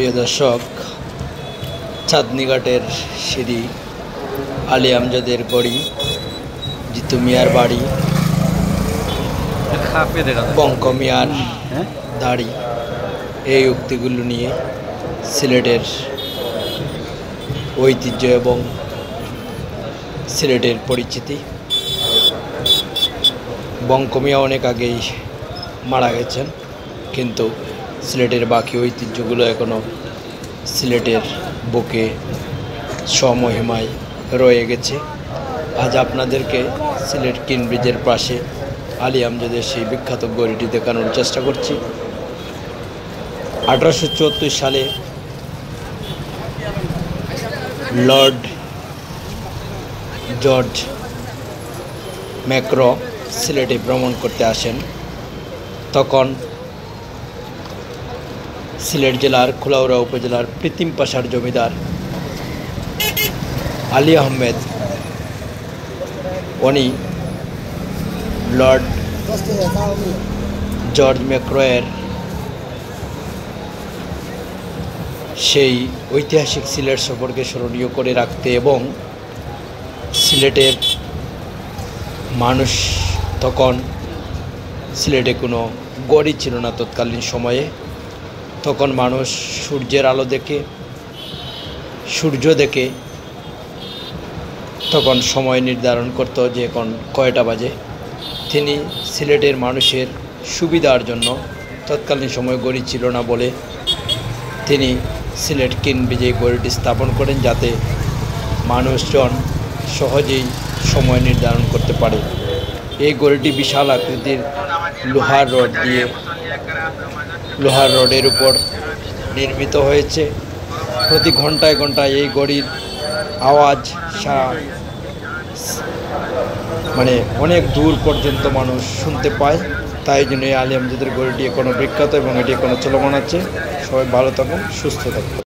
প্রিয় দর্শক, চাঁদনীঘাটের শ্রী আলী আমজাদের গড়ি, জিতু মিয়ার বাড়ি, বঙ্ক মিয়ার দাড়ি, এই উক্তিগুলো নিয়ে সিলেটের ঐতিহ্য এবং সিলেটের পরিচিতি। বঙ্ক মিয়া অনেক আগেই মারা গেছেন, কিন্তু সিলেটের বাকি ঐতিহ্যগুলো এখনও সিলেটের বুকে স্বমহিমায় রয়ে গেছে। আজ আপনাদেরকে সিলেট কিন ব্রিজের পাশে আলী আমজাদের সেই বিখ্যাত গড়িটি দেখানোর চেষ্টা করছি। 1874 সালে লর্ড জর্জ ম্যাক্রো সিলেটে ভ্রমণ করতে আসেন। তখন সিলেট জেলার খোলাউড়া উপজেলার প্রীতিম পাশার জমিদার আলী আহমেদ, উনি লর্ড জর্জ ম্যাক্রোয়ের সেই ঐতিহাসিক সিলেট সফরকে স্মরণীয় করে রাখতে এবং সিলেটের মানুষ, তখন সিলেটে কোনো গড়ি ছিল না তৎকালীন সময়ে, তখন মানুষ সূর্যের আলো দেখে, সূর্য দেখে তখন সময় নির্ধারণ করত যে এখন কয়টা বাজে। তিনি সিলেটের মানুষের সুবিধার জন্য, তৎকালীন সময় গড়ি ছিল না বলে, তিনি সিলেট কিন ব্রিজে গড়িটি স্থাপন করেন, যাতে মানুষজন সহজেই সময় নির্ধারণ করতে পারে। এই গড়িটি বিশাল আকৃতির লোহার রডের উপর নির্মিত হয়েছে। প্রতি ঘন্টায় ঘন্টায় এই গড়ির আওয়াজ অনেক দূর পর্যন্ত মানুষ শুনতে পায়। তাই জন্য এই আলী আমজাদের গড়িটি এখনও বিখ্যাত এবং এটি এখনও চলমান আছে। সবাই ভালো থাকুন, সুস্থ থাকুন।